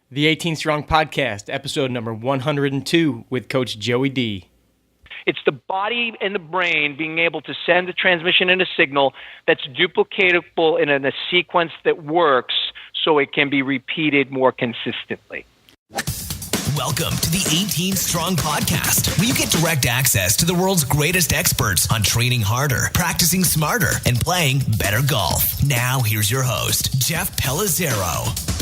The 18 Strong Podcast, episode number 102 with Coach Joey D. It's the body and the brain being able to send a transmission and a signal that's duplicatable in a sequence that works so it can be repeated more consistently. Welcome to the 18 Strong Podcast, where you get direct access to the world's greatest experts on training harder, practicing smarter, and playing better golf. Now, here's your host, Jeff Pellizzero.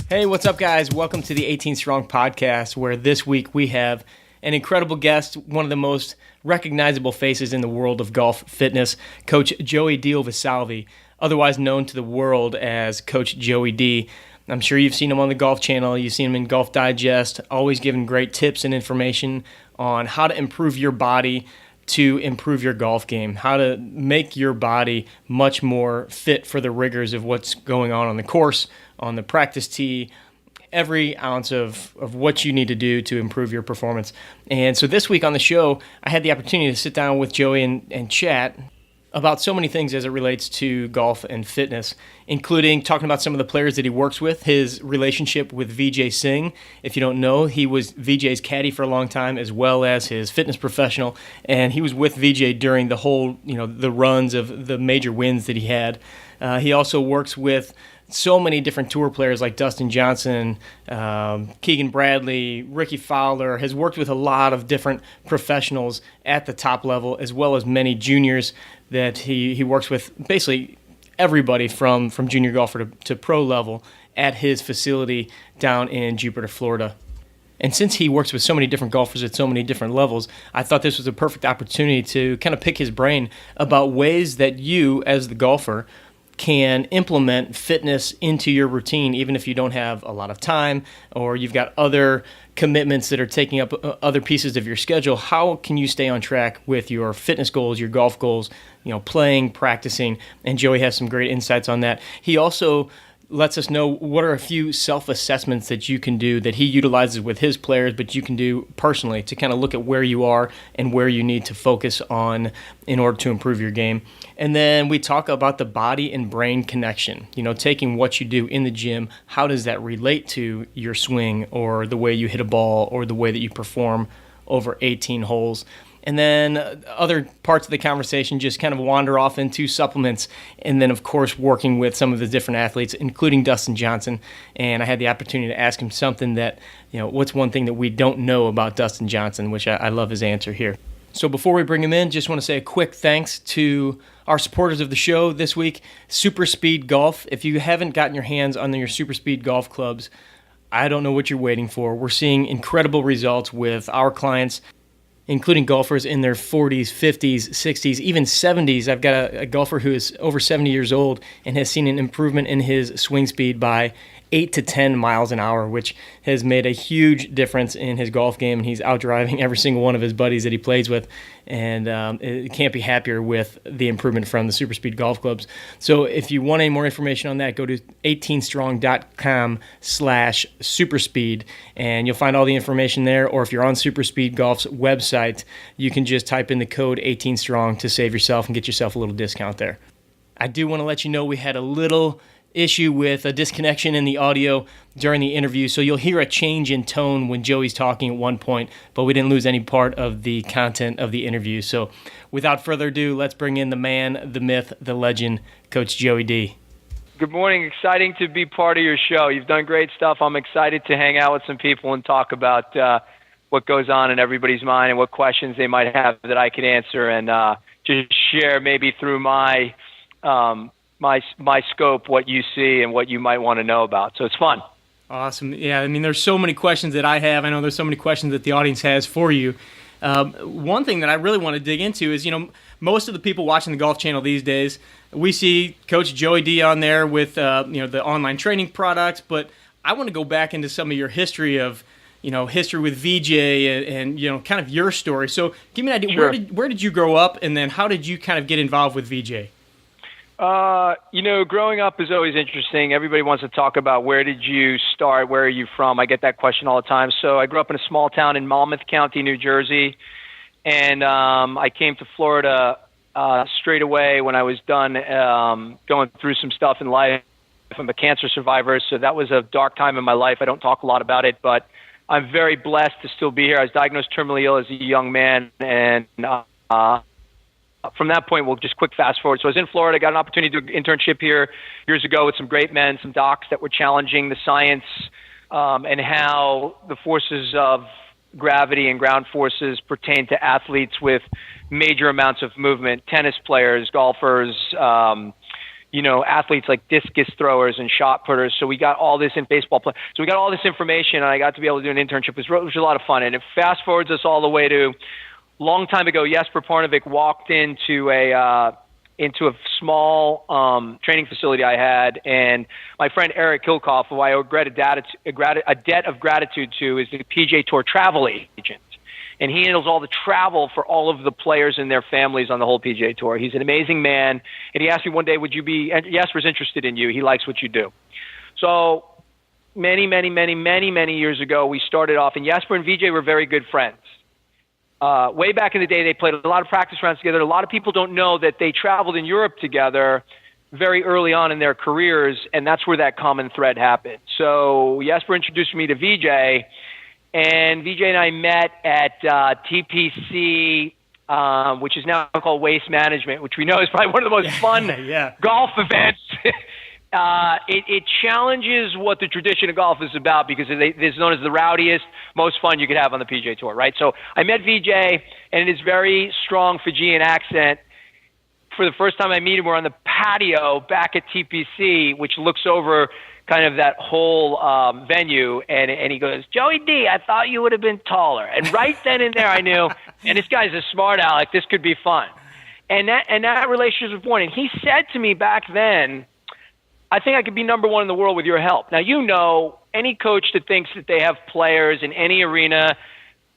Hey, what's up, guys? Welcome to the 18 Strong Podcast, where this week we have an incredible guest, one of the most recognizable faces in the world of golf fitness, Coach Joey Diovisalvi, otherwise known to the world as Coach Joey D. I'm sure you've seen him on the Golf Channel. You've seen him in Golf Digest, always giving great tips and information on how to improve your body to improve your golf game, how to make your body much more fit for the rigors of what's going on the course, on the practice tee, every ounce of what you need to do to improve your performance. And so this week on the show, I had the opportunity to sit down with Joey and chat about so many things as it relates to golf and fitness, including talking about some of the players that he works with, his relationship with Vijay Singh. If you don't know, he was Vijay's caddy for a long time, as well as his fitness professional, and he was with Vijay during the whole, the runs of the major wins that he had. He also works with so many different tour players like Dustin Johnson, Keegan Bradley, Ricky Fowler, has worked with a lot of different professionals at the top level, as well as many juniors that he works with, basically everybody from junior golfer to pro level at his facility down in Jupiter, Florida. And since he works with so many different golfers at so many different levels, I thought this was a perfect opportunity to kind of pick his brain about ways that you, as the golfer, can implement fitness into your routine, even if you don't have a lot of time or you've got other commitments that are taking up other pieces of your schedule. How can you stay on track with your fitness goals, your golf goals, playing, practicing? And Joey has some great insights on that. He also lets us know what are a few self-assessments that you can do that he utilizes with his players, but you can do personally to kind of look at where you are and where you need to focus on in order to improve your game. And then we talk about the body and brain connection, taking what you do in the gym, how does that relate to your swing or the way you hit a ball or the way that you perform over 18 holes. And then other parts of the conversation just kind of wander off into supplements. And then, of course, working with some of the different athletes, including Dustin Johnson. And I had the opportunity to ask him something that, what's one thing that we don't know about Dustin Johnson, which I love his answer here. So before we bring him in, just want to say a quick thanks to our supporters of the show this week, Super Speed Golf. If you haven't gotten your hands on your Super Speed Golf clubs, I don't know what you're waiting for. We're seeing incredible results with our clients, including golfers in their 40s, 50s, 60s, even 70s. I've got a golfer who is over 70 years old and has seen an improvement in his swing speed by 8 to 10 miles an hour, which has made a huge difference in his golf game. And he's outdriving every single one of his buddies that he plays with. And it can't be happier with the improvement from the Super Speed Golf Clubs. So if you want any more information on that, go to 18strong.com/superspeed, and you'll find all the information there. Or if you're on Super Speed Golf's website, you can just type in the code 18strong to save yourself and get yourself a little discount there. I do want to let you know we had a little issue with a disconnection in the audio during the interview, so you'll hear a change in tone when Joey's talking at one point, but we didn't lose any part of the content of the interview. So without further ado, let's bring in the man, the myth, the legend, Coach Joey D. Good morning. Exciting to be part of your show. You've done great stuff. I'm excited to hang out with some people and talk about what goes on in everybody's mind and what questions they might have that I could answer, and just share maybe through my scope what you see and what you might want to know about. So it's fun. Awesome. Yeah, I mean, there's so many questions that I have. I know there's so many questions that the audience has for you. One thing that I really want to dig into is, most of the people watching the Golf Channel these days, we see Coach Joey D on there with, the online training products, but I want to go back into some of your history of, history with Vijay and kind of your story. So give me an idea. Sure. Where did you grow up, and then how did you kind of get involved with Vijay? Growing up is always interesting. Everybody wants to talk about where did you start, where are you from? I get that question all the time. So I grew up in a small town in Monmouth County, New Jersey, and I came to Florida straight away when I was done going through some stuff in life. I'm a cancer survivor, so that was a dark time in my life. I don't talk a lot about it, but I'm very blessed to still be here. I was diagnosed terminally ill as a young man, and from that point, we'll just quick fast forward. So I was in Florida, got an opportunity to do an internship here years ago with some great men, some docs that were challenging the science and how the forces of gravity and ground forces pertain to athletes with major amounts of movement, tennis players, golfers, athletes like discus throwers and shot putters. So we got all this in baseball play. So we got all this information, and I got to be able to do an internship. It was a lot of fun. And it fast forwards us all the way to long time ago. Jesper Parnevik walked into a small training facility I had, and my friend Eric Kilkoff, who I owe a debt of gratitude to, is the PGA Tour travel agent. And he handles all the travel for all of the players and their families on the whole PGA Tour. He's an amazing man. And he asked me one day, Jesper's interested in you. He likes what you do. So many years ago, we started off, and Jesper and Vijay were very good friends. Way back in the day, they played a lot of practice rounds together. A lot of people don't know that they traveled in Europe together very early on in their careers, and that's where that common thread happened. So Jesper introduced me to Vijay, and Vijay and I met at TPC, which is now called Waste Management, which we know is probably one of the most fun golf events. It challenges what the tradition of golf is about because it's known as the rowdiest, most fun you could have on the PGA Tour, right? So I met Vijay, and in his very strong Fijian accent, for the first time I meet him, we're on the patio back at TPC, which looks over kind of that whole venue, and he goes, "Joey D, I thought you would have been taller." And right then and there I knew, and this guy's a smart aleck, this could be fun. And that relationship was born. And he said to me back then, "I think I could be number one in the world with your help." Now, any coach that thinks that they have players in any arena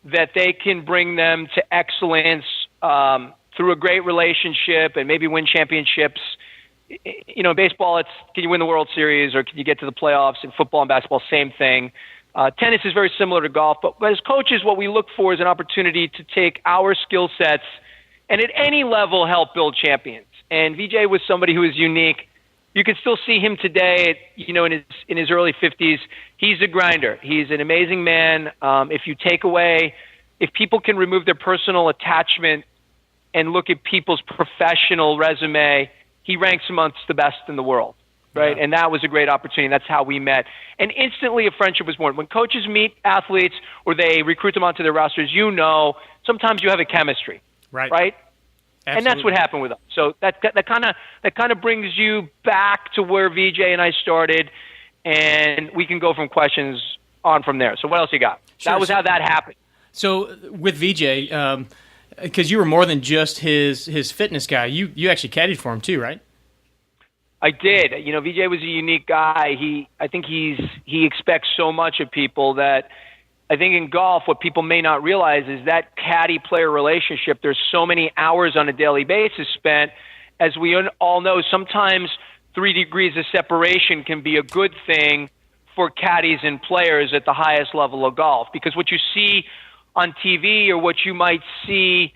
that they can bring them to excellence through a great relationship and maybe win championships. In baseball, it's can you win the World Series or can you get to the playoffs? In football and basketball, same thing. Tennis is very similar to golf, but as coaches, what we look for is an opportunity to take our skill sets and at any level help build champions. And Vijay was somebody who was unique. You can still see him today, in his early 50s. He's a grinder. He's an amazing man. If people can remove their personal attachment and look at people's professional resume, he ranks amongst the best in the world, right? Yeah. And that was a great opportunity. That's how we met. And instantly a friendship was born. When coaches meet athletes or they recruit them onto their rosters, sometimes you have a chemistry, right? Absolutely. And that's what happened with us. So that kind of brings you back to where Vijay and I started, and we can go from questions on from there. So what else you got? Sure, that was how that happened. So with Vijay, because you were more than just his fitness guy, you actually caddied for him too, right? I did. Vijay was a unique guy. I think he expects so much of people that I think in golf, what people may not realize is that caddy-player relationship, there's so many hours on a daily basis spent. As we all know, sometimes 3 degrees of separation can be a good thing for caddies and players at the highest level of golf, because what you see on TV or what you might see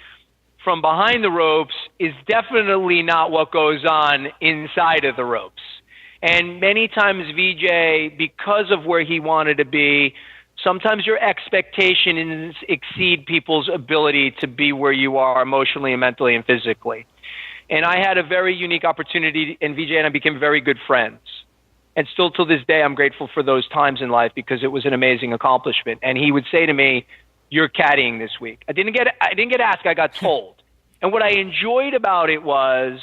from behind the ropes is definitely not what goes on inside of the ropes. And many times Vijay, because of where he wanted to be, sometimes your expectations exceed people's ability to be where you are emotionally and mentally and physically. And I had a very unique opportunity, and Vijay and I became very good friends. And still to this day, I'm grateful for those times in life because it was an amazing accomplishment. And he would say to me, "You're caddying this week." I didn't get asked, I got told. And what I enjoyed about it was,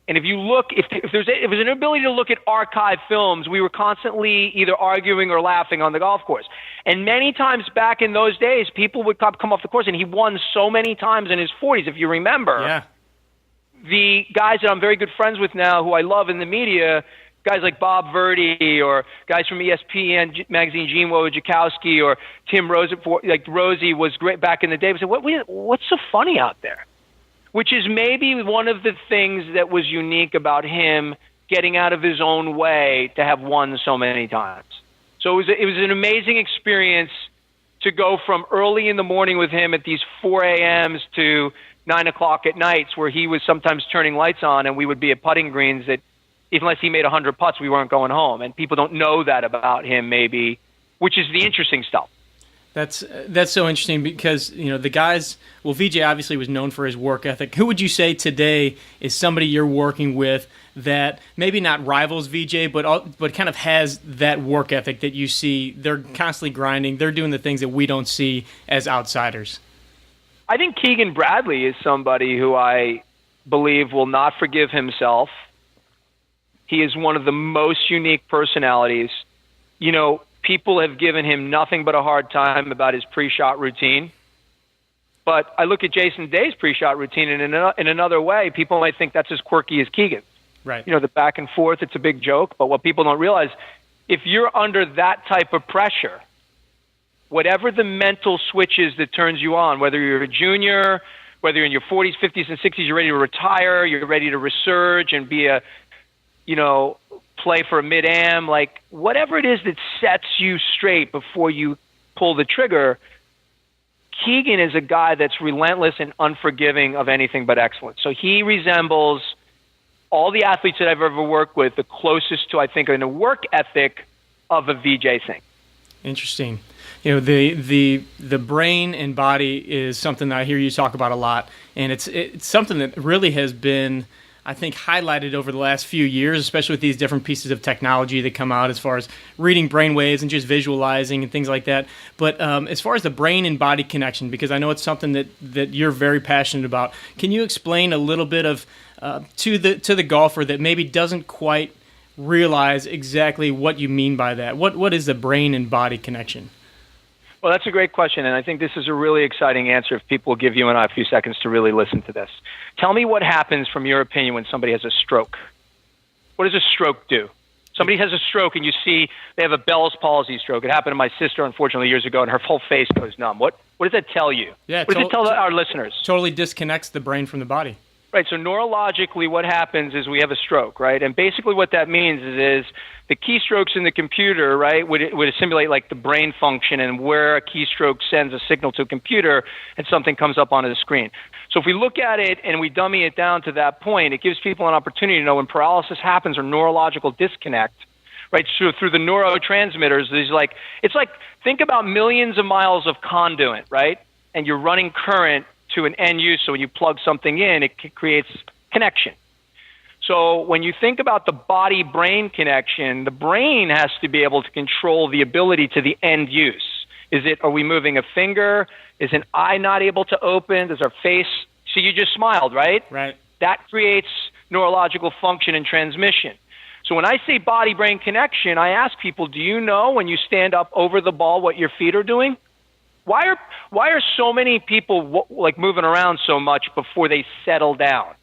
and if you look, if there's an ability to look at archive films, we were constantly either arguing or laughing on the golf course. And many times back in those days, people would come off the course, and he won so many times in his 40s, if you remember. Yeah. The guys that I'm very good friends with now, who I love in the media, guys like Bob Verdi or guys from ESPN magazine, Gene Wojciechowski or Tim Rose, like Rosie was great back in the day. We said, what's so funny out there? Which is maybe one of the things that was unique about him getting out of his own way to have won so many times. So it was an amazing experience to go from early in the morning with him at these 4 a.m.s to 9 o'clock at nights, where he was sometimes turning lights on and we would be at putting greens at unless he made 100 putts, we weren't going home. And people don't know that about him, maybe, which is the interesting stuff. That's so interesting because, the guys, well, Vijay obviously was known for his work ethic. Who would you say today is somebody you're working with that maybe not rivals Vijay, but kind of has that work ethic that you see? They're constantly grinding. They're doing the things that we don't see as outsiders. I think Keegan Bradley is somebody who I believe will not forgive himself. He is one of the most unique personalities. People have given him nothing but a hard time about his pre-shot routine. But I look at Jason Day's pre-shot routine, and in another way, people might think that's as quirky as Keegan. Right. The back and forth, it's a big joke. But what people don't realize, if you're under that type of pressure, whatever the mental switch is that turns you on, whether you're a junior, whether you're in your 40s, 50s, and 60s, you're ready to retire, you're ready to resurge and be play for a mid-am, like whatever it is that sets you straight before you pull the trigger, Keegan is a guy that's relentless and unforgiving of anything but excellence. So he resembles all the athletes that I've ever worked with, the closest to, I think, in a work ethic of a Vijay Singh. Interesting. The brain and body is something that I hear you talk about a lot, and it's something that really has been, I think, highlighted over the last few years, especially with these different pieces of technology that come out as far as reading brainwaves and just visualizing and things like that. But as far as the brain and body connection, because I know it's something that you're very passionate about, can you explain a little bit of to the golfer that maybe doesn't quite realize exactly what you mean by that? What is the brain and body connection? Well, that's a great question, and I think this is a really exciting answer if people will give you and I a few seconds to really listen to this. Tell me what happens, from your opinion, when somebody has a stroke. What does a stroke do? Somebody has a stroke, and you see they have a Bell's palsy stroke. It happened to my sister, unfortunately, years ago, and her whole face goes numb. What does that tell you? Yeah, what does it tell our listeners? Totally disconnects the brain from the body. Right, so neurologically what happens is we have a stroke, right? And basically what that means is the keystrokes in the computer, right, would simulate like the brain function and where a keystroke sends a signal to a computer and something comes up on the screen. So if we look at it and we dummy it down to that point, it gives people an opportunity to know when paralysis happens or neurological disconnect, right, through the neurotransmitters. It's like think about millions of miles of conduit, right, and you're running current to an end use, so when you plug something in, it creates connection. So when you think about the body-brain connection, the brain has to be able to control the ability to the end use. Are we moving a finger? Is an eye not able to open? Does our face? So you just smiled, right? Right. That creates neurological function and transmission. So when I say body-brain connection, I ask people, do you know when you stand up over the ball what your feet are doing? Why are so many people moving around so much before they settle down?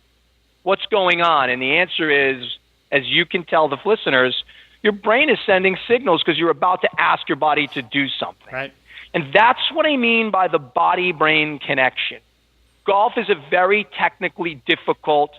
What's going on? And the answer is, as you can tell the listeners, your brain is sending signals because you're about to ask your body to do something. Right. And that's what I mean by the body-brain connection. Golf is a very technically difficult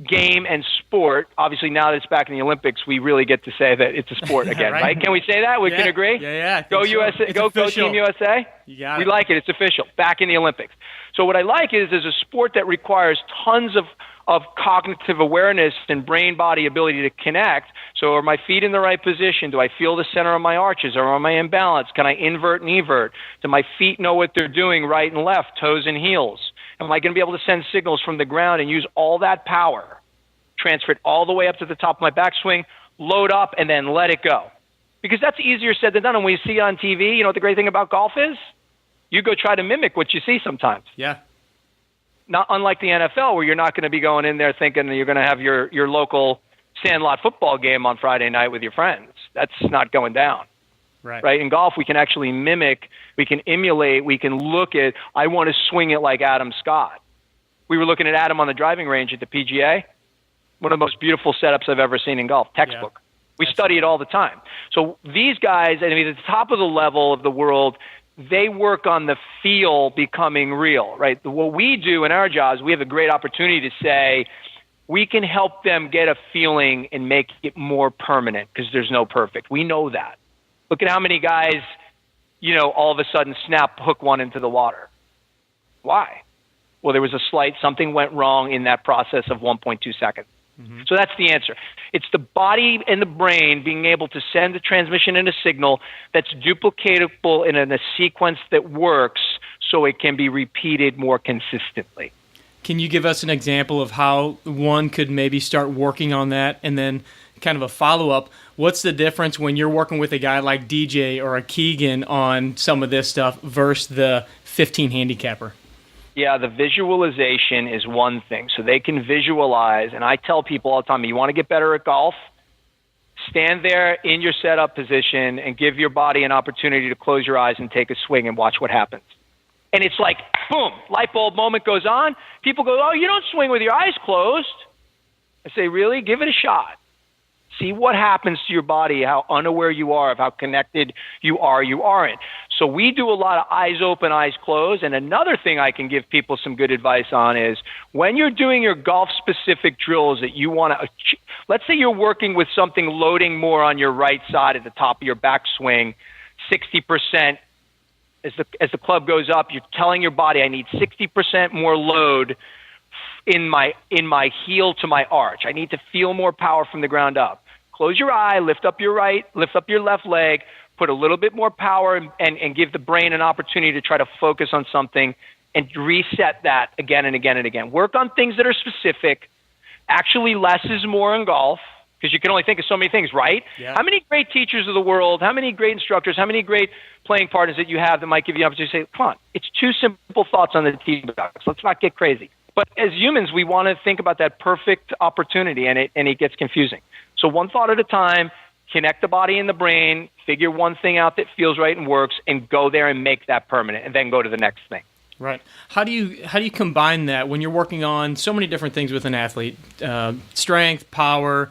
game and sport. Obviously, now that it's back in the Olympics, we really get to say that it's a sport again, right? Can we say that? We can agree? Yeah. Go USA, go Team USA. Yeah. We like it. It's official. Back in the Olympics. So what I like is there's a sport that requires tons of cognitive awareness and brain-body ability to connect. So are my feet in the right position? Do I feel the center of my arches? Or am I in balance? Can I invert and evert? Do my feet know what they're doing right and left, toes and heels? Am I going to be able to send signals from the ground and use all that power, transfer it all the way up to the top of my backswing, load up, and then let it go? Because that's easier said than done. And when you see it on TV, you know what the great thing about golf is? You go try to mimic what you see sometimes. Yeah. Not unlike the NFL, where you're not going to be going in there thinking you're going to have your local sandlot football game on Friday night with your friends. That's not going down. Right. In golf, we can actually mimic, we can emulate, we can look at, I want to swing it like Adam Scott. We were looking at Adam on the driving range at the PGA. One of the most beautiful setups I've ever seen in golf, textbook. Yeah. We study it all the time. So these guys, at the top of the level of the world, they work on the feel becoming real, right? What we do in our jobs, we have a great opportunity to say, we can help them get a feeling and make it more permanent, because there's no perfect. We know that. Look at how many guys, all of a sudden snap hook one into the water. Why? Well, there was something went wrong in that process of 1.2 seconds. So that's the answer. It's the body and the brain being able to send a transmission and a signal that's duplicatable in a sequence that works so it can be repeated more consistently. Can you give us an example of how one could maybe start working on that, and then kind of a follow-up? What's the difference when you're working with a guy like DJ or a Keegan on some of this stuff versus the 15 handicapper? Yeah, the visualization is one thing. So they can visualize, and I tell people all the time, you want to get better at golf? Stand there in your setup position and give your body an opportunity to close your eyes and take a swing and watch what happens. And it's like, boom, light bulb moment goes on. People go, oh, you don't swing with your eyes closed. I say, really? Give it a shot. See what happens to your body, how unaware you are of how connected you aren't. So we do a lot of eyes open, eyes closed. And another thing I can give people some good advice on is when you're doing your golf-specific drills that you want to – let's say you're working with something loading more on your right side at the top of your backswing, 60%. As the club goes up, you're telling your body, I need 60% more load in my heel to my arch. I need to feel more power from the ground up. Close your eye, lift up your left leg, put a little bit more power and give the brain an opportunity to try to focus on something and reset that again and again and again. Work on things that are specific. Actually, less is more in golf because you can only think of so many things, right? Yeah. How many great teachers of the world, how many great instructors, how many great playing partners that you have that might give you an opportunity to say, come on, it's two simple thoughts on the tee box. Let's not get crazy. But as humans, we want to think about that perfect opportunity, and it gets confusing. So one thought at a time, connect the body and the brain, figure one thing out that feels right and works, and go there and make that permanent, and then go to the next thing. Right. How do you combine that when you're working on so many different things with an athlete? Strength, power.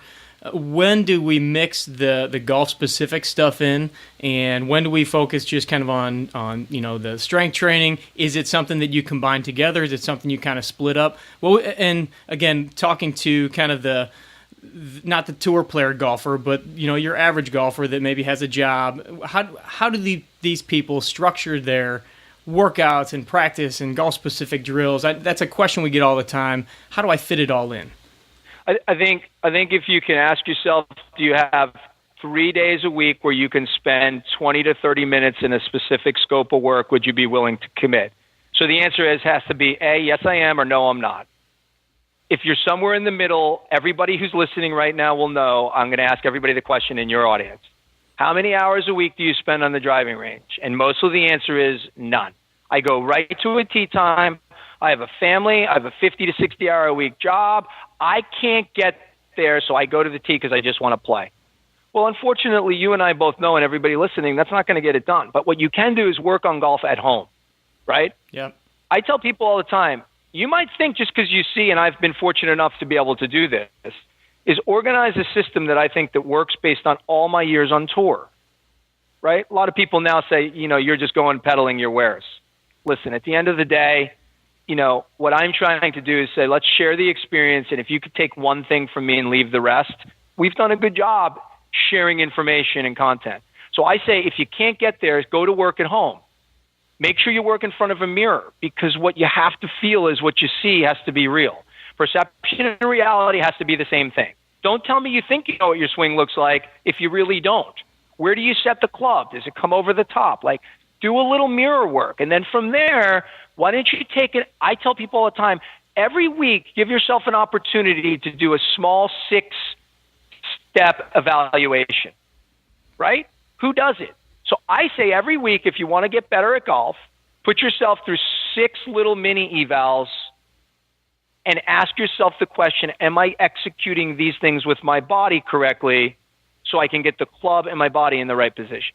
When do we mix the golf specific stuff in, and when do we focus just kind of on the strength training? Is it something that you combine together? Is it something you kind of split up? Well, and again, talking to kind of not the tour player golfer, but your average golfer that maybe has a job. How do these people structure their workouts and practice and golf specific drills? That's a question we get all the time. How do I fit it all in? I think if you can ask yourself, do you have 3 days a week where you can spend 20 to 30 minutes in a specific scope of work? Would you be willing to commit? So the answer has to be A, yes I am, or no I'm not. If you're somewhere in the middle, everybody who's listening right now will know I'm going to ask everybody the question in your audience. How many hours a week do you spend on the driving range? And most of the answer is none. I go right to a tee time. I have a family. I have a 50 to 60 hour a week job. I can't get there, so I go to the tee because I just want to play. Well, unfortunately, you and I both know, and everybody listening, that's not going to get it done. But what you can do is work on golf at home, right? Yeah. I tell people all the time, you might think just because you see, and I've been fortunate enough to be able to do this, is organize a system that I think that works based on all my years on tour, right? A lot of people now say, you're just going peddling your wares. Listen, at the end of the day, what I'm trying to do is say, let's share the experience. And if you could take one thing from me and leave the rest, we've done a good job sharing information and content. So I say, if you can't get there, go to work at home. Make sure you work in front of a mirror, because what you have to feel is what you see has to be real. Perception and reality has to be the same thing. Don't tell me you think you know what your swing looks like if you really don't. Where do you set the club? Does it come over the top? Do a little mirror work. And then from there, why don't you take it? I tell people all the time, every week, give yourself an opportunity to do a small 6-step evaluation, right? Who does it? So I say every week, if you want to get better at golf, put yourself through 6 little mini evals and ask yourself the question, am I executing these things with my body correctly so I can get the club and my body in the right position?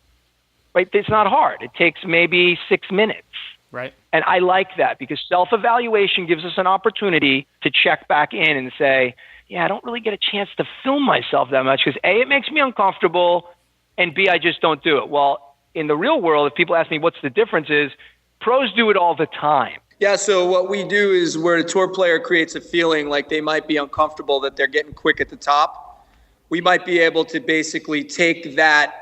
Right? It's not hard. It takes maybe 6 minutes. Right. And I like that because self-evaluation gives us an opportunity to check back in and say, I don't really get a chance to film myself that much because A, it makes me uncomfortable, and B, I just don't do it. Well, in the real world, if people ask me what's the difference is, pros do it all the time. Yeah, so what we do is where a tour player creates a feeling like they might be uncomfortable, that they're getting quick at the top, we might be able to basically take that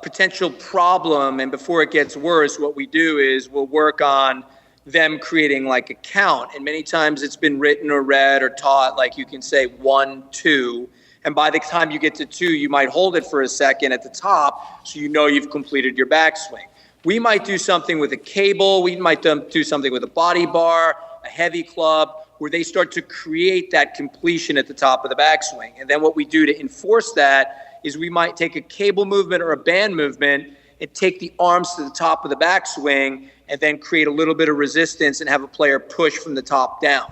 potential problem, and before it gets worse, what we do is we'll work on them creating like a count. And many times it's been written or read or taught, like you can say 1, 2. And by the time you get to 2, you might hold it for a second at the top so you know you've completed your backswing. We might do something with a cable. We might do something with a body bar, a heavy club, where they start to create that completion at the top of the backswing. And then what we do to enforce that is we might take a cable movement or a band movement and take the arms to the top of the backswing and then create a little bit of resistance and have a player push from the top down.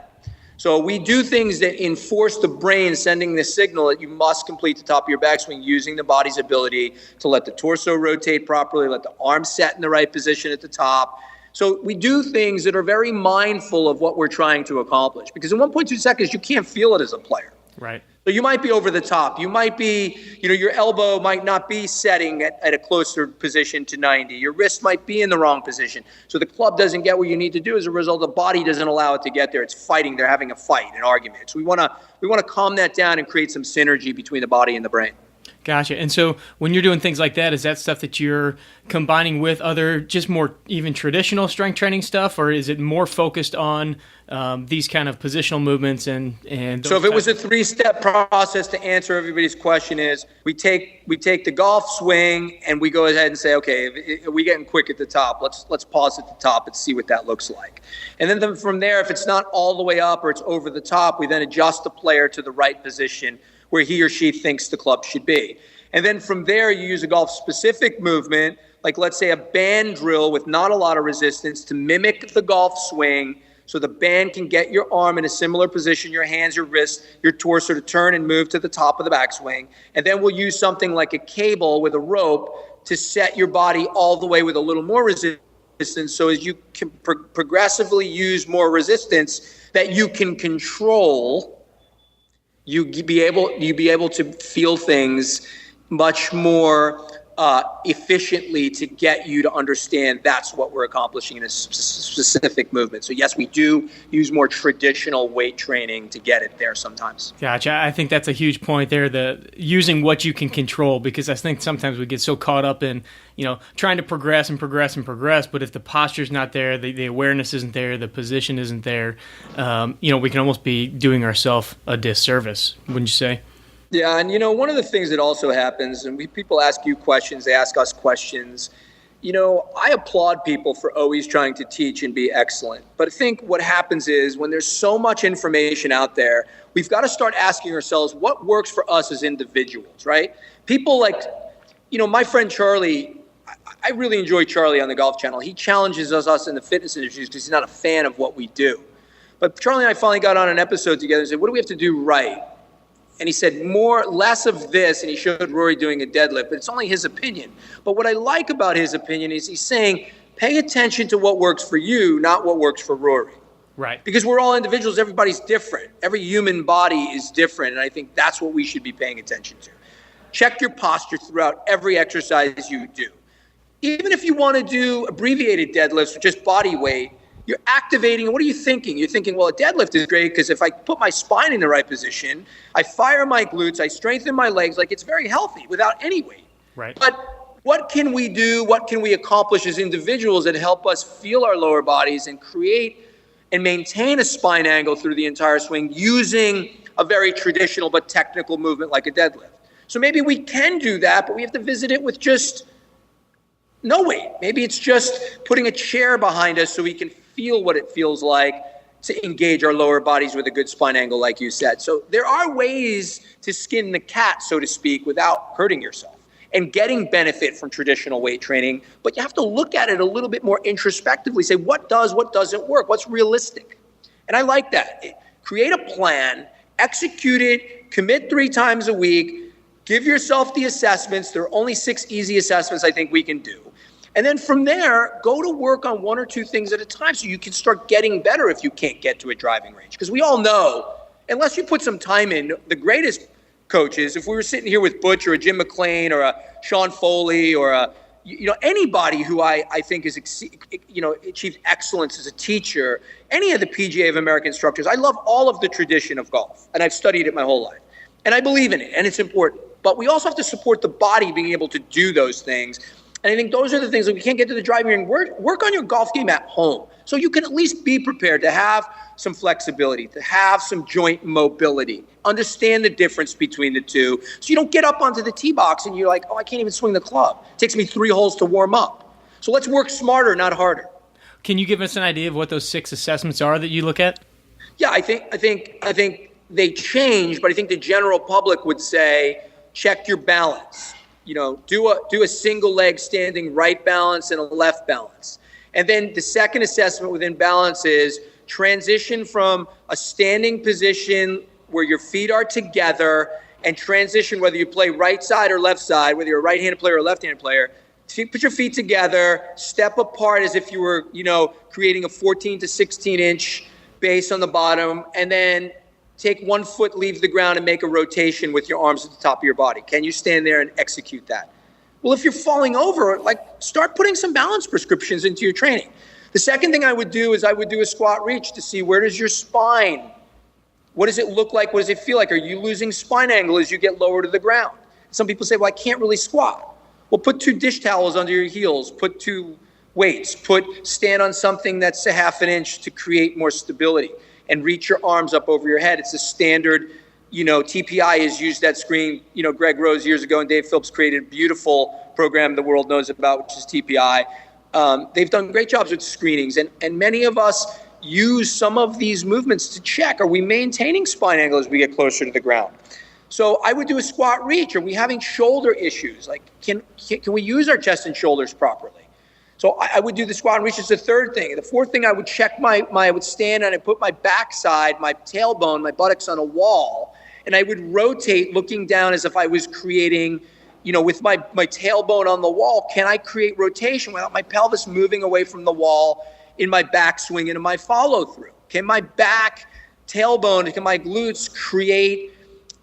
So we do things that enforce the brain sending the signal that you must complete the top of your backswing using the body's ability to let the torso rotate properly, let the arms set in the right position at the top. So we do things that are very mindful of what we're trying to accomplish. Because in 1.2 seconds, you can't feel it as a player. Right. So you might be over the top. You might be, your elbow might not be setting at a closer position to 90. Your wrist might be in the wrong position. So the club doesn't get what you need to do. As a result, the body doesn't allow it to get there. It's fighting. They're having a fight, an argument. So we want to calm that down and create some synergy between the body and the brain. Gotcha. And so when you're doing things like that, is that stuff that you're combining with other, just more even traditional strength training stuff, or is it more focused on these kind of positional movements and so if it was a 3-step process to answer everybody's question is we take the golf swing and we go ahead and say, okay, are we getting quick at the top? Let's pause at the top and see what that looks like. And then from there, if it's not all the way up or it's over the top, we then adjust the player to the right position where he or she thinks the club should be. And then from there, you use a golf-specific movement, like let's say a band drill with not a lot of resistance to mimic the golf swing so the band can get your arm in a similar position, your hands, your wrists, your torso to turn and move to the top of the backswing. And then we'll use something like a cable with a rope to set your body all the way with a little more resistance so as you can progressively use more resistance that you can control. You be able to feel things much more efficiently to get you to understand that's what we're accomplishing in a specific movement. So yes, we do use more traditional weight training to get it there sometimes. Gotcha. I think that's a huge point there, the using what you can control, because I think sometimes we get so caught up in, trying to progress, but if the posture's not there, the awareness isn't there, the position isn't there, we can almost be doing ourselves a disservice, wouldn't you say? Yeah, and one of the things that also happens, and people ask you questions, they ask us questions. I applaud people for always trying to teach and be excellent. But I think what happens is when there's so much information out there, we've got to start asking ourselves what works for us as individuals, right? People like, my friend Charlie, I really enjoy Charlie on the Golf Channel. He challenges us in the fitness industry because he's not a fan of what we do. But Charlie and I finally got on an episode together and said, what do we have to do right? And he said less of this, and he showed Rory doing a deadlift, but it's only his opinion. But what I like about his opinion is he's saying, pay attention to what works for you, not what works for Rory. Right. Because we're all individuals, everybody's different. Every human body is different, and I think that's what we should be paying attention to. Check your posture throughout every exercise you do. Even if you want to do abbreviated deadlifts with just body weight, you're activating. What are you thinking? You're thinking, well, a deadlift is great because if I put my spine in the right position, I fire my glutes, I strengthen my legs, it's very healthy without any weight. Right. But what can we do? What can we accomplish as individuals that help us feel our lower bodies and create and maintain a spine angle through the entire swing using a very traditional but technical movement like a deadlift? So maybe we can do that, but we have to visit it with just no weight. Maybe it's just putting a chair behind us so we can feel what it feels like to engage our lower bodies with a good spine angle, like you said. So there are ways to skin the cat, so to speak, without hurting yourself and getting benefit from traditional weight training. But you have to look at it a little bit more introspectively, say what does, what doesn't work, what's realistic. And I like that. Create a plan, execute it, commit 3 times a week, give yourself the assessments. There are only 6 easy assessments I think we can do. And then from there, go to work on 1 or 2 things at a time so you can start getting better if you can't get to a driving range. Because we all know, unless you put some time in, the greatest coaches, if we were sitting here with Butch or a Jim McLean or a Sean Foley or anybody who I think is achieved excellence as a teacher, any of the PGA of America instructors, I love all of the tradition of golf, and I've studied it my whole life. And I believe in it, and it's important. But we also have to support the body being able to do those things. And I think those are the things that we can't get to the driving range. Work on your golf game at home so you can at least be prepared to have some flexibility, to have some joint mobility, understand the difference between the two, so you don't get up onto the tee box and you're like, oh, I can't even swing the club. It takes me 3 holes to warm up. So let's work smarter, not harder. Can you give us an idea of what those 6 assessments are that you look at? Yeah, I think they change, but I think the general public would say, check your balance. Do a single leg standing right balance and a left balance. And then the second assessment within balance is transition from a standing position where your feet are together and transition whether you play right side or left side, whether you're a right-handed player or a left-handed player. Put your feet together, step apart as if you were, creating a 14 to 16 inch base on the bottom, and then take 1 foot, leave the ground, and make a rotation with your arms at the top of your body. Can you stand there and execute that? Well, if you're falling over, start putting some balance prescriptions into your training. The second thing I would do is I would do a squat reach to see where does your spine, what does it look like? What does it feel like? Are you losing spine angle as you get lower to the ground? Some people say, well, I can't really squat. Well, put 2 dish towels under your heels, put 2 weights, stand on something that's a half an inch to create more stability, and reach your arms up over your head. It's a standard, TPI has used that screen, Greg Rose years ago, and Dave Phillips created a beautiful program the world knows about, which is TPI. They've done great jobs with screenings, and many of us use some of these movements to check, are we maintaining spine angle as we get closer to the ground? So I would do a squat reach. Are we having shoulder issues? Can we use our chest and shoulders properly? So I would do the squat and reach. It's the third thing. The fourth thing, I would check I would stand and I put my backside, my tailbone, my buttocks on a wall, and I would rotate looking down as if I was creating, with my tailbone on the wall. Can I create rotation without my pelvis moving away from the wall in my backswing and in my follow through? Can my back, tailbone, can my glutes create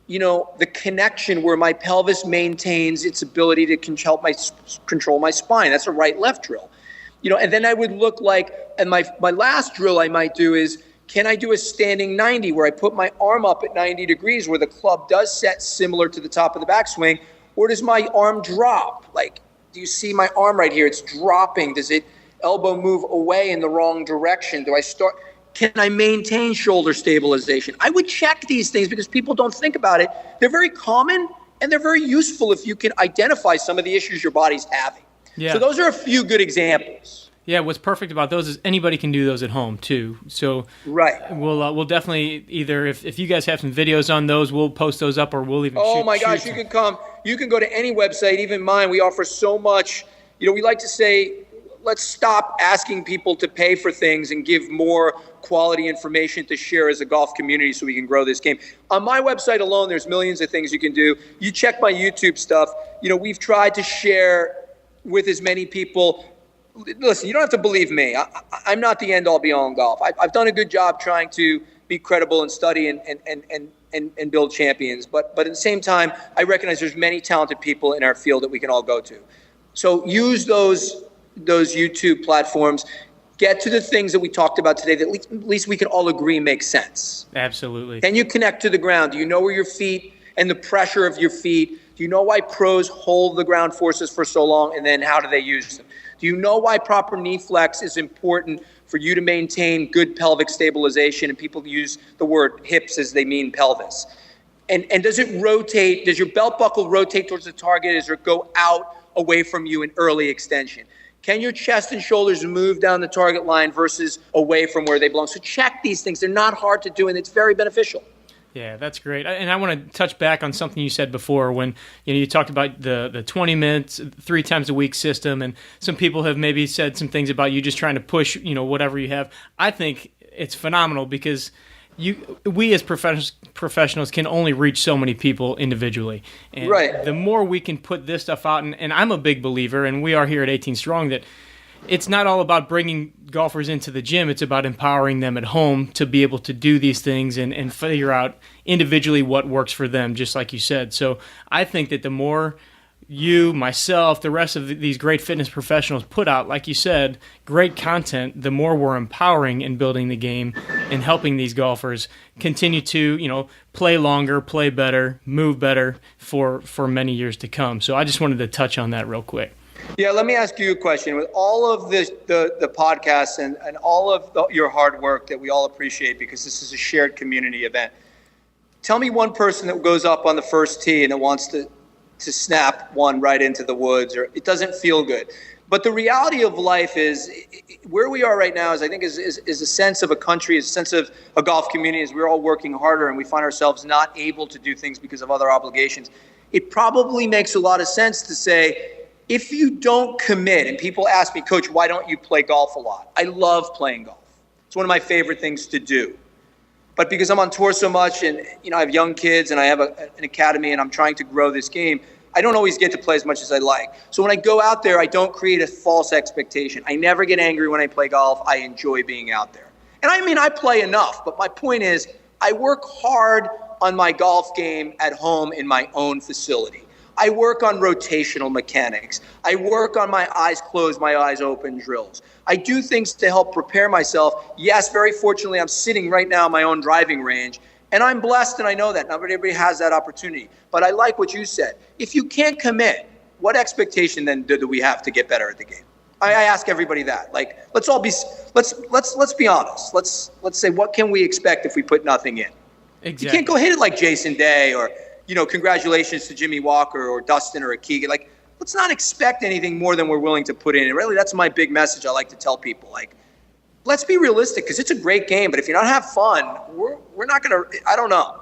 the connection where my pelvis maintains its ability to help control my spine? That's a right-left drill. And then I would look and my last drill I might do is, can I do a standing 90 where I put my arm up at 90 degrees where the club does set similar to the top of the backswing, or does my arm drop? Do you see my arm right here? It's dropping. Does it elbow move away in the wrong direction? Can I maintain shoulder stabilization? I would check these things because people don't think about it. They're very common and they're very useful if you can identify some of the issues your body's having. Yeah. So those are a few good examples. Yeah, what's perfect about those is anybody can do those at home too. So right, we'll definitely either if you guys have some videos on those, we'll post those up, or we'll even. Oh my gosh, you can come. You can go to any website, even mine. We offer so much. We like to say, let's stop asking people to pay for things and give more quality information to share as a golf community so we can grow this game. On my website alone, there's millions of things you can do. You check my YouTube stuff. We've tried to share with as many people. Listen, you don't have to believe me. I'm not the end-all be-all in golf. I've done a good job trying to be credible and study and build champions. But at the same time, I recognize there's many talented people in our field that we can all go to. So use those YouTube platforms. Get to the things that we talked about today that at least we can all agree make sense. Absolutely. Can you connect to the ground? Do you know where your feet and the pressure of your feet? Do you know why pros hold the ground forces for so long, and then how do they use them? Do you know why proper knee flex is important for you to maintain good pelvic stabilization? And people use the word hips as they mean pelvis. And does it rotate? Does your belt buckle rotate towards the target as it go out away from you in early extension? Can your chest and shoulders move down the target line versus away from where they belong? So check these things. They're not hard to do, and it's very beneficial. Yeah, that's great. And I want to touch back on something you said before when you talked about the 20 minutes, 3 times a week system, and some people have maybe said some things about you just trying to push, whatever you have. I think it's phenomenal because we as professionals can only reach so many people individually. And right. The more we can put this stuff out, and I'm a big believer, and we are here at 18 Strong, that it's not all about bringing golfers into the gym. It's about empowering them at home to be able to do these things and figure out individually what works for them, just like you said. So I think that the more you, myself, the rest of these great fitness professionals put out, like you said, great content, the more we're empowering and building the game and helping these golfers continue to, play longer, play better, move better for many years to come. So I just wanted to touch on that real quick. Yeah, let me ask you a question. With all of the podcasts and all of your hard work that we all appreciate, because this is a shared community event, tell me one person that goes up on the first tee and it wants to snap one right into the woods, or it doesn't feel good. But the reality of life is where we are right now is, I think, is a sense of a country, is a sense of a golf community, is we're all working harder and we find ourselves not able to do things because of other obligations. It probably makes a lot of sense to say, if you don't commit, and people ask me, Coach, why don't you play golf a lot? I love playing golf. It's one of my favorite things to do. But because I'm on tour so much and, I have young kids and I have an academy and I'm trying to grow this game, I don't always get to play as much as I like. So when I go out there, I don't create a false expectation. I never get angry when I play golf. I enjoy being out there. And I play enough, but my point is I work hard on my golf game at home in my own facility. I work on rotational mechanics. I work on my eyes closed, my eyes open drills. I do things to help prepare myself. Yes, very fortunately, I'm sitting right now in my own driving range. And I'm blessed, and I know that. Not everybody has that opportunity. But I like what you said. If you can't commit, what expectation then do we have to get better at the game? I ask everybody that. Like, let's be honest. Let's say, what can we expect if we put nothing in? Exactly. You can't go hit it like Jason Day or, congratulations to Jimmy Walker or Dustin or a Keegan. Like, let's not expect anything more than we're willing to put in. And really, that's my big message I like to tell people. Like, let's be realistic, because it's a great game. But if you're not having fun, we're not going to – I don't know.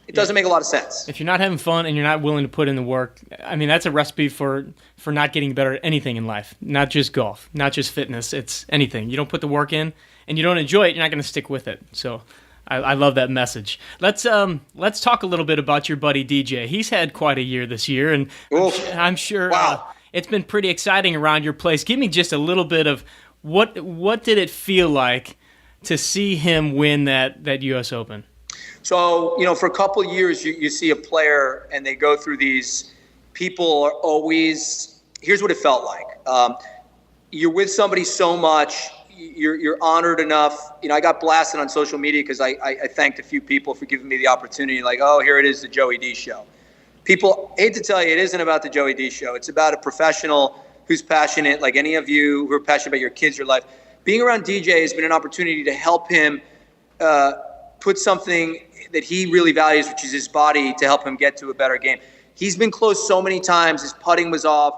It doesn't make a lot of sense. If you're not having fun and you're not willing to put in the work, that's a recipe for not getting better at anything in life, not just golf, not just fitness. It's anything. You don't put the work in and you don't enjoy it, you're not going to stick with it. So I love that message. Let's talk a little bit about your buddy DJ. He's had quite a year this year, and I'm sure it's been pretty exciting around your place. Give me just a little bit of what did it feel like to see him win that U.S. Open? So, for a couple of years, you see a player and they go through these, people are always, here's what it felt like. You're with somebody so much, you're honored enough. I got blasted on social media because I thanked a few people for giving me the opportunity, like, oh, here it is, the Joey D show. People, hate to tell you, it isn't about the Joey D show. It's about a professional who's passionate, like any of you who are passionate about your kids, your life. Being around DJ has been an opportunity to help him put something that he really values, which is his body, to help him get to a better game. He's been close so many times. His putting was off.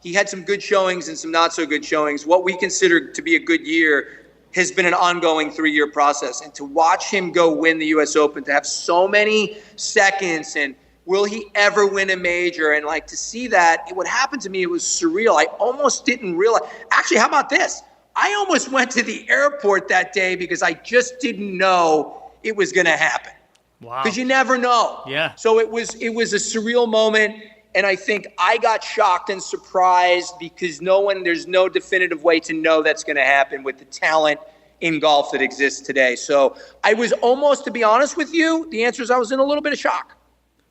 He had some good showings and some not so good showings. What we consider to be a good year has been an ongoing 3-year process. And to watch him go win the U.S. Open, to have so many seconds, and will he ever win a major? And to see that, what happened to me, it was surreal. I almost didn't realize. Actually, how about this? I almost went to the airport that day because I just didn't know it was going to happen. Wow. Because you never know. Yeah. So it was a surreal moment, and I think I got shocked and surprised because there's no definitive way to know that's going to happen with the talent in golf that exists today. So I was almost, to be honest with you, the answer is I was in a little bit of shock.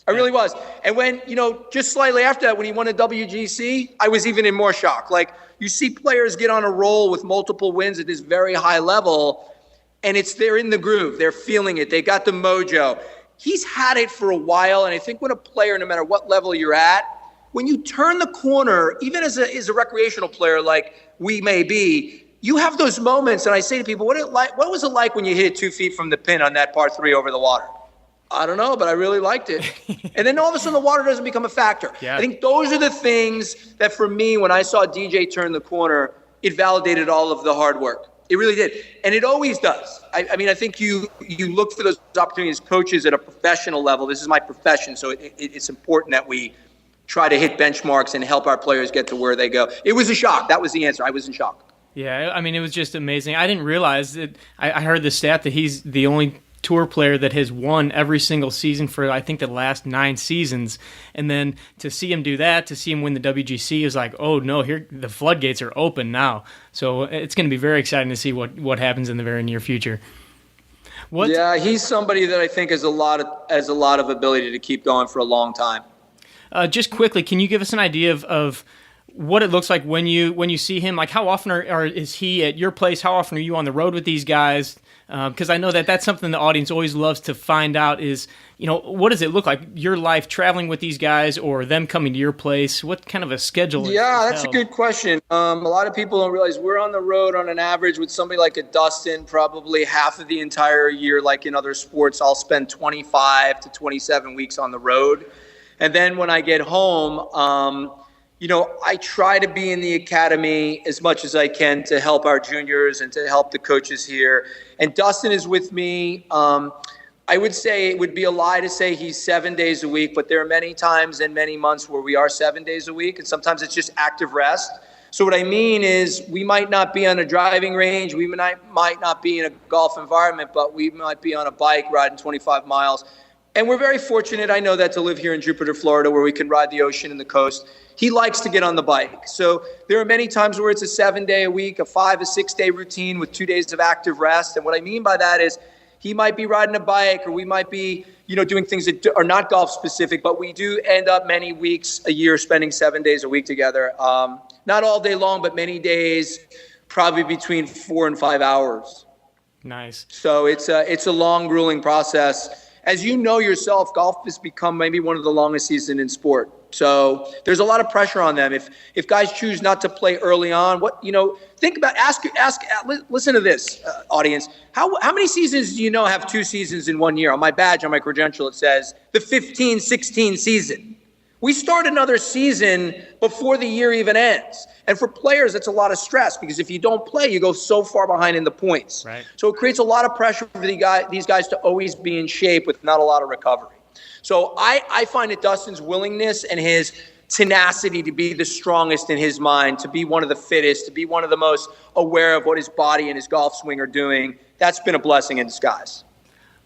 I really was. And when, just slightly after that, when he won a WGC, I was even in more shock. Like, you see players get on a roll with multiple wins at this very high level, and they're in the groove. They're feeling it. They got the mojo. He's had it for a while, and I think when a player, no matter what level you're at, when you turn the corner, even as a recreational player like we may be, you have those moments, and I say to people, what was it like when you hit it 2 feet from the pin on that par 3 over the water? I don't know, but I really liked it. And then all of a sudden the water doesn't become a factor. Yeah. I think those are the things that, for me, when I saw DJ turn the corner, it validated all of the hard work. It really did. And it always does. I think you look for those opportunities, coaches at a professional level. This is my profession, so it's important that we try to hit benchmarks and help our players get to where they go. It was a shock. That was the answer. I was in shock. Yeah, it was just amazing. I didn't realize that. I heard the stat that he's the only tour player that has won every single season for, I think, the last 9 seasons. And then to see him do that, to see him win the WGC, is like, oh no, here the floodgates are open now. So it's going to be very exciting to see what happens in the very near future. Yeah, he's somebody that I think has a lot of ability to keep going for a long time. Just quickly, can you give us an idea of what it looks like when you see him? Like, how often is he at your place? How often are you on the road with these guys? Because I know that's something the audience always loves to find out is, what does it look like, your life traveling with these guys or them coming to your place? What kind of a schedule is that's held? A good question. A lot of people don't realize we're on the road on an average with somebody like a Dustin, probably half of the entire year. Like in other sports, I'll spend 25 to 27 weeks on the road. And then when I get home, I try to be in the academy as much as I can to help our juniors and to help the coaches here. And Dustin is with me. I would say it would be a lie to say he's 7 days a week, but there are many times and many months where we are 7 days a week, and sometimes it's just active rest. So what I mean is we might not be on a driving range, we might not be in a golf environment, but we might be on a bike riding 25 miles. And we're very fortunate, I know that, to live here in Jupiter, Florida, where we can ride the ocean and the coast. He likes to get on the bike. So there are many times where it's a 7 day a week, a 5 or 6 day routine with 2 days of active rest. And what I mean by that is he might be riding a bike, or we might be, doing things that are not golf specific, but we do end up many weeks a year spending 7 days a week together. Not all day long, but many days, probably between 4 and 5 hours. Nice. So it's a long, grueling process. As you know yourself, golf has become maybe one of the longest seasons in sport. So there's a lot of pressure on them. If guys choose not to play early on, think about, listen to this, audience. How many seasons do you know have 2 seasons in 1 year? On my badge, on my credential, it says the 15-16 season. We start another season before the year even ends. And for players, it's a lot of stress because if you don't play, you go so far behind in the points. Right. So it creates a lot of pressure for these guys to always be in shape with not a lot of recovery. So I find that Dustin's willingness and his tenacity to be the strongest in his mind, to be one of the fittest, to be one of the most aware of what his body and his golf swing are doing, that's been a blessing in disguise.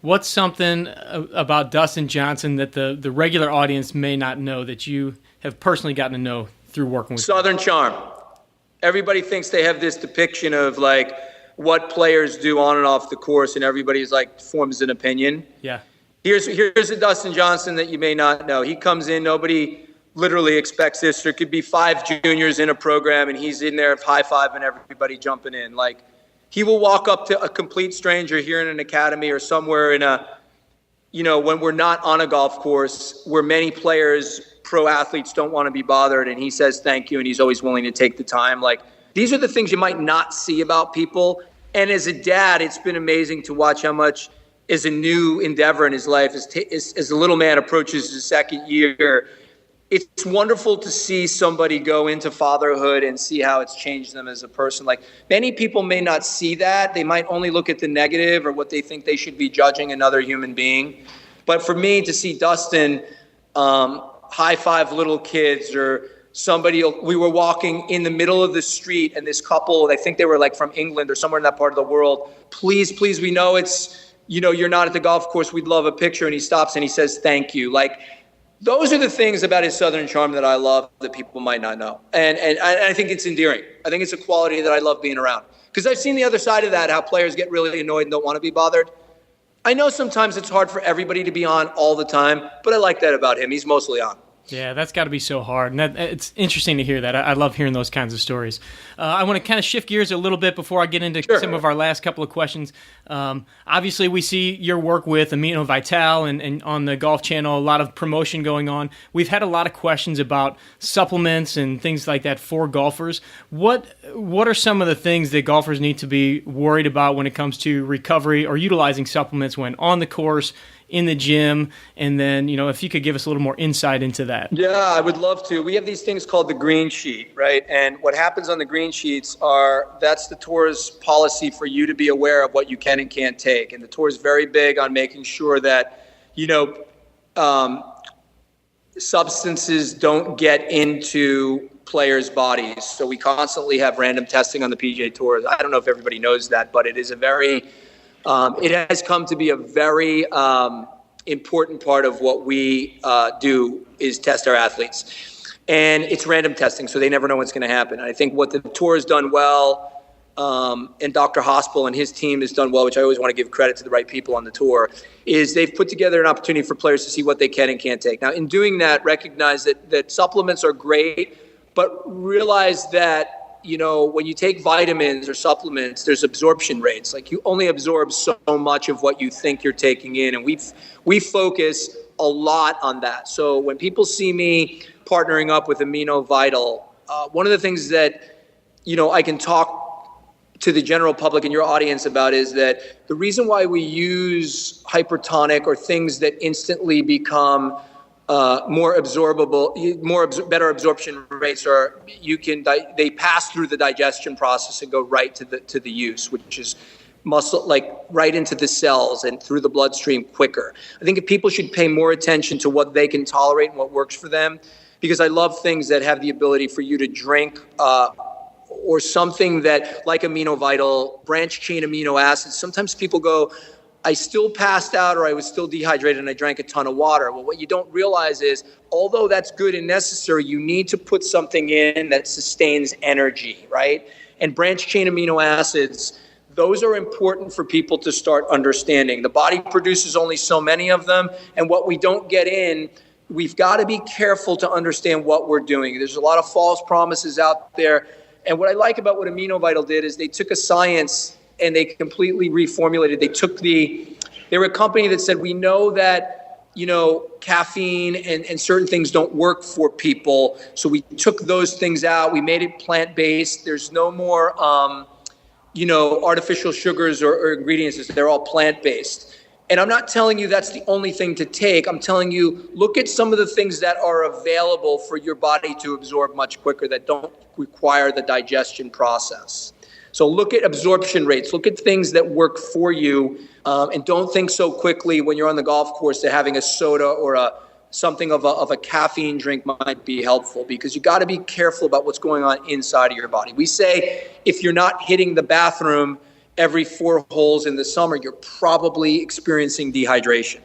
What's something about Dustin Johnson that the regular audience may not know that you have personally gotten to know through working with Southern charm. Everybody thinks they have this depiction of like what players do on and off the course, and everybody's like forms an opinion. Yeah. Here's a Dustin Johnson that you may not know. He comes in, nobody literally expects this. There could be 5 juniors in a program, and he's in there high-fiving everybody jumping in. Like, he will walk up to a complete stranger here in an academy or somewhere in when we're not on a golf course where many players, pro athletes, don't want to be bothered, and he says thank you, and he's always willing to take the time. Like, these are the things you might not see about people. And as a dad, it's been amazing to watch how much is a new endeavor in his life as the little man approaches his second year. It's wonderful to see somebody go into fatherhood and see how it's changed them as a person. Like, many people may not see that. They might only look at the negative or what they think they should be judging another human being. But for me to see Dustin high five little kids, or we were walking in the middle of the street and this couple, I think they were like from England or somewhere in that part of the world. Please, we know you're not at the golf course. We'd love a picture. And he stops and he says, thank you. Like, those are the things about his Southern charm that I love that people might not know. And I think it's endearing. I think it's a quality that I love being around. Because I've seen the other side of that, how players get really annoyed and don't want to be bothered. I know sometimes it's hard for everybody to be on all the time, but I like that about him. He's mostly on. Yeah, that's got to be so hard. And it's interesting to hear that. I love hearing those kinds of stories. I want to kind of shift gears a little bit before I get into some of our last couple of questions. Obviously, we see your work with Amino Vital and on the Golf Channel, a lot of promotion going on. We've had a lot of questions about supplements and things like that for golfers. What are some of the things that golfers need to be worried about when it comes to recovery or utilizing supplements when on the course, in the gym, and then, if you could give us a little more insight into that. Yeah, I would love to. We have these things called the green sheet, right? And what happens on the green sheets that's the tour's policy for you to be aware of what you can and can't take. And the tour is very big on making sure that, substances don't get into players' bodies. So we constantly have random testing on the PGA Tour. I don't know if everybody knows that, but it is it has come to be a very important part of what we do is test our athletes. And it's random testing, so they never know what's going to happen. And I think what the tour has done well, and Dr. Hospital and his team has done well, which I always want to give credit to the right people on the tour, is they've put together an opportunity for players to see what they can and can't take. Now, in doing that, recognize that supplements are great, but realize that when you take vitamins or supplements, there's absorption rates. Like you only absorb so much of what you think you're taking in. And we focus a lot on that. So when people see me partnering up with Amino Vital, one of the things that, I can talk to the general public and your audience about is that the reason why we use hypertonic or things that instantly become more absorbable, better absorption rates, or they pass through the digestion process and go right to the use, which is muscle, like right into the cells and through the bloodstream quicker. I think if people should pay more attention to what they can tolerate and what works for them, because I love things that have the ability for you to drink or something that, like Amino Vital, branch chain amino acids. Sometimes people go, I still passed out or I was still dehydrated and I drank a ton of water. Well, what you don't realize is, although that's good and necessary, you need to put something in that sustains energy, right? And branch chain amino acids, those are important for people to start understanding. The body produces only so many of them, and what we don't get in, we've got to be careful to understand what we're doing. There's a lot of false promises out there. And what I like about what Amino Vital did is they took a science and they completely reformulated. They were a company that said, we know that, caffeine and certain things don't work for people. So we took those things out. We made it plant-based. There's no more, artificial sugars or ingredients. They're all plant-based. And I'm not telling you that's the only thing to take. I'm telling you, look at some of the things that are available for your body to absorb much quicker that don't require the digestion process. So look at absorption rates. Look at things that work for you, and don't think so quickly when you're on the golf course that having a soda or something of a caffeine drink might be helpful, because you got to be careful about what's going on inside of your body. We say if you're not hitting the bathroom every 4 holes in the summer, you're probably experiencing dehydration.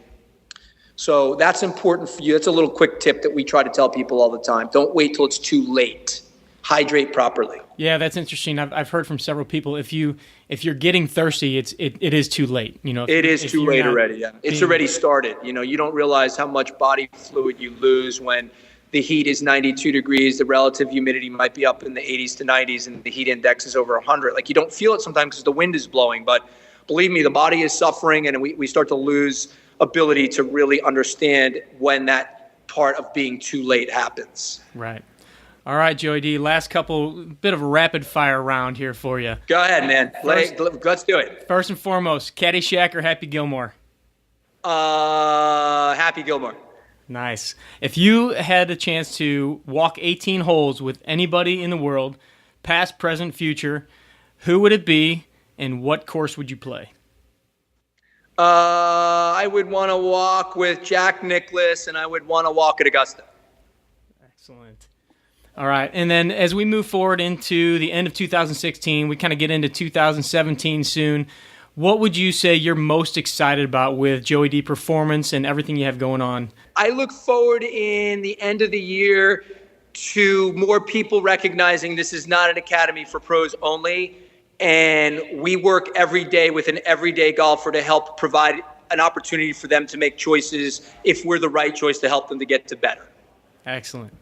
So that's important for you. That's a little quick tip that we try to tell people all the time. Don't wait till it's too late. Hydrate properly. Yeah, that's interesting. I've heard from several people, if you're getting thirsty, it is too late. It is too late already. Yeah, it's already started. You don't realize how much body fluid you lose when the heat is 92 degrees. The relative humidity might be up in the 80s to 90s, and the heat index is over 100. Like, you don't feel it sometimes because the wind is blowing, but believe me, the body is suffering, and we start to lose ability to really understand when that part of being too late happens. Right. All right, Joey D, last bit of a rapid fire round here for you. Go ahead, man. Let's do it. First and foremost, Caddyshack or Happy Gilmore? Happy Gilmore. Nice. If you had a chance to walk 18 holes with anybody in the world, past, present, future, who would it be, and what course would you play? I would want to walk with Jack Nicklaus, and I would want to walk at Augusta. Excellent. All right, and then as we move forward into the end of 2016, we kind of get into 2017 soon. What would you say you're most excited about with Joey D Performance and everything you have going on? I look forward in the end of the year to more people recognizing this is not an academy for pros only, and we work every day with an everyday golfer to help provide an opportunity for them to make choices if we're the right choice to help them to get to better. Excellent.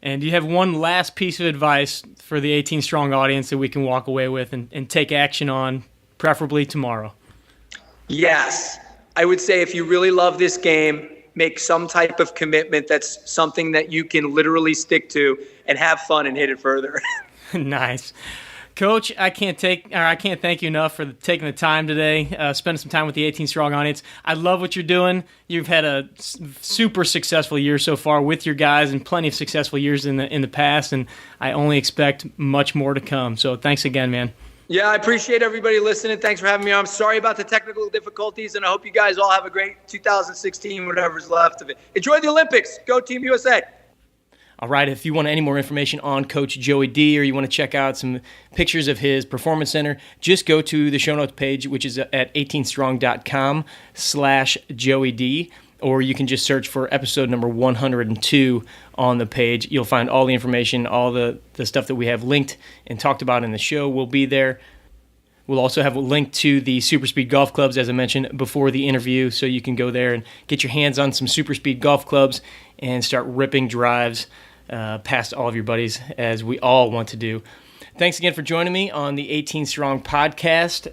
And do you have one last piece of advice for the 18 Strong audience that we can walk away with and take action on, preferably tomorrow? Yes. I would say if you really love this game, make some type of commitment that's something that you can literally stick to and have fun and hit it further. Nice. Coach, I can't thank you enough for taking the time today, spending some time with the 18 Strong audience. I love what you're doing. You've had a super successful year so far with your guys, and plenty of successful years in the past, and I only expect much more to come. So thanks again, man. Yeah, I appreciate everybody listening. Thanks for having me on. I'm sorry about the technical difficulties, and I hope you guys all have a great 2016, whatever's left of it. Enjoy the Olympics. Go Team USA. All right, if you want any more information on Coach Joey D, or you want to check out some pictures of his performance center, just go to the show notes page, which is at 18strong.com/Joey D, or you can just search for episode number 102 on the page. You'll find all the information, all the stuff that we have linked and talked about in the show will be there. We'll also have a link to the Super Speed Golf Clubs, as I mentioned before the interview, so you can go there and get your hands on some Super Speed Golf Clubs and start ripping drives past all of your buddies, as we all want to do. Thanks again for joining me on the 18 Strong podcast.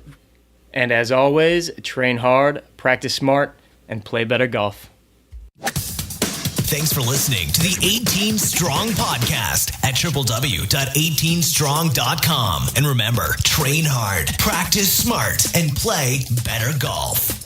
And as always, train hard, practice smart, and play better golf. Thanks for listening to the 18 Strong podcast at www.18strong.com. And remember, train hard, practice smart, and play better golf.